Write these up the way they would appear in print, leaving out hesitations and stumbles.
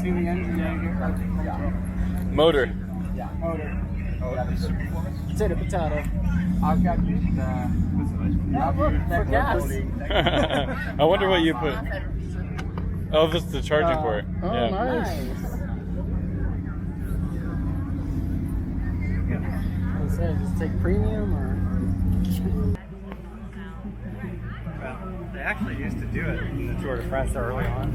seen the engine yet? Motor. Motor. Potato. I've got used for gas. I wonder what you put. Oh, this is the charging port. Oh, yeah. nice. Just take premium or? Well, they actually used to do it in the Tour de France early on.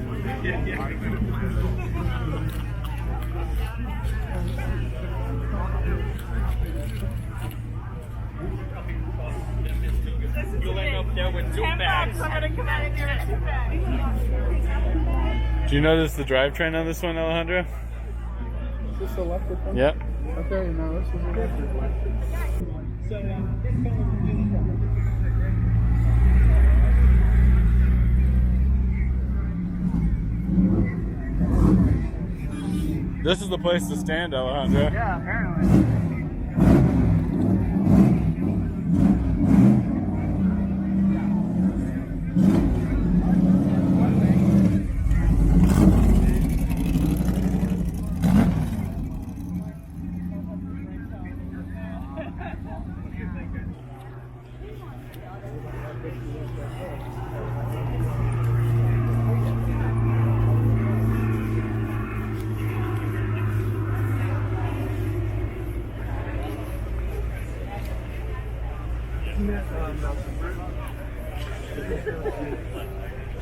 Going up there with 2 bags. I'm gonna come out of here with 2 bags. Do you notice the drivetrain on this one, Alejandro? Is this electric one? Yep. Okay, no, this is electric one. This is the place to stand, Alejandro. Yeah, apparently.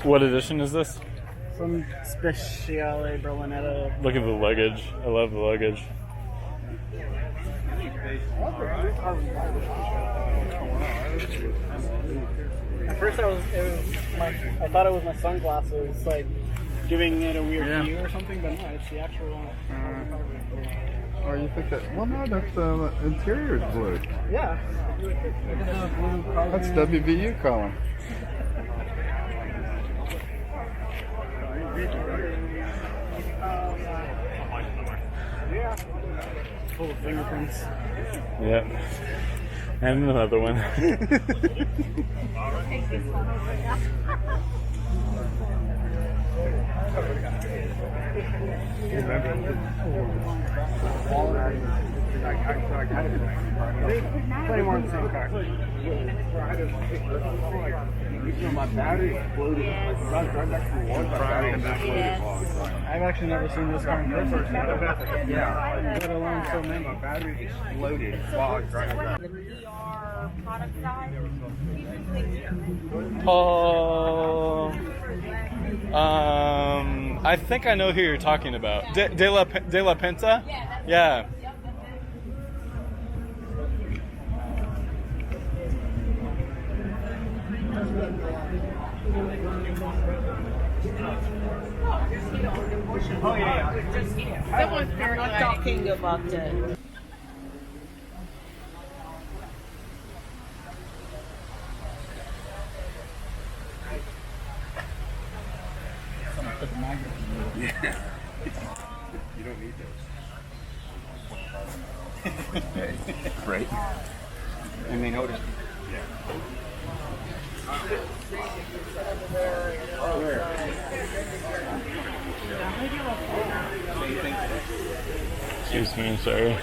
What edition is this? Some Speciale Berlinetta. Look at the luggage. I love the luggage. At first, I thought it was my sunglasses, like giving it a weird view or something, but no, it's the actual. Oh, you think that? Well, no, that's the interior is blue. Yeah. That's WVU column. Yeah. Full of fingerprints. Yep. And another one. Plenty more in the same car. My battery exploded. I've actually never seen this car in person. Yeah. Let alone so many. My battery exploded while I was driving back. The PR product side. Oh. I think I know who you're talking about. De La Penta? Yeah. Oh yeah. That was very not talking about it. Yeah. You don't need those. Right? And they noticed. Excuse me, I'm sorry.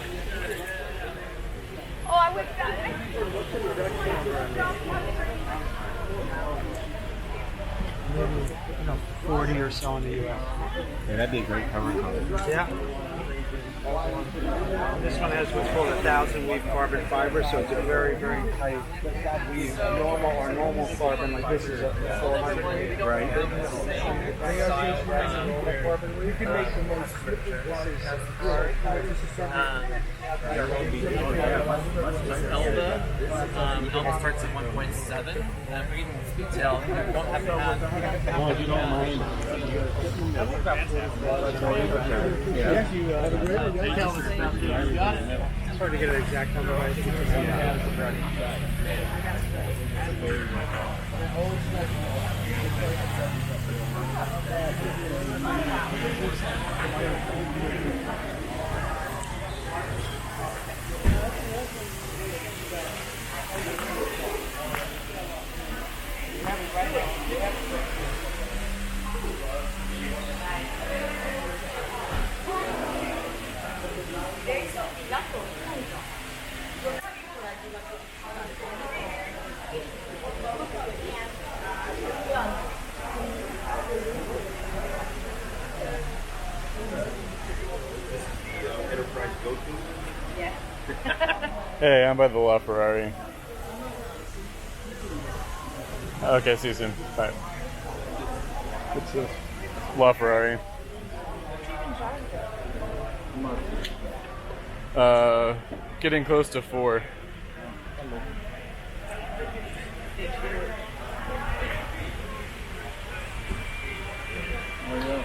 Oh, I would. 40 or so in the U.S. Yeah, that'd be a great cover color. Yeah. This one has what's called 1,000 weave carbon fiber, so it's a very, very tight weave. Normal carbon like this is a 400 weave. Right. You can make the most Elba starts at 1.7. And if we can detail, you don't have to have. Oh, you don't mind. It's hard to get an exact number, but I think it's Hey, I'm by the LaFerrari. Okay, see you soon. Bye. What's this? LaFerrari. Getting close to 4. Oh, yeah.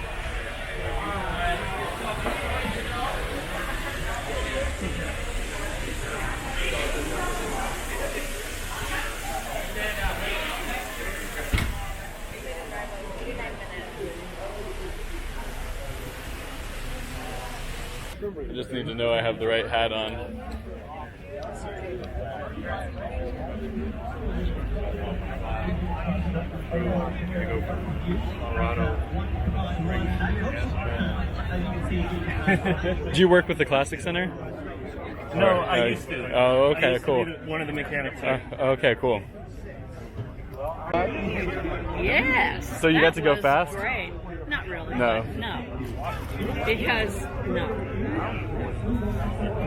I just need to know I have the right hat on. Do you work with the Classic Center? No, Or- I used to. Oh, I okay, used to cool. be one of the mechanics there. Okay, cool. Yes. So you that got to go was fast? Great. Not really. No. No. Because no.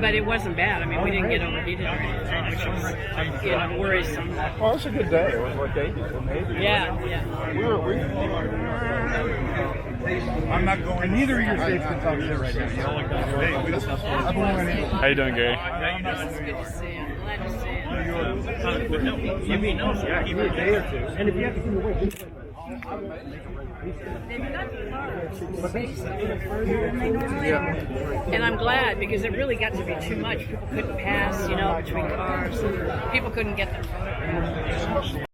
But it wasn't bad. I mean, we didn't get overheated or anything, which was, worrisome. Well, it's a good day. It was like 80 or maybe. Yeah, yeah. I'm not going. And neither of your states can talk shit right now. You know, like that. Hey, we just have How you doing, Gary? It's good to see you. Glad to see you. You mean no? Yeah, give me a day or two. And if you have to come away, And I'm glad because it really got to be too much. People couldn't pass, between cars. People couldn't get their photographs.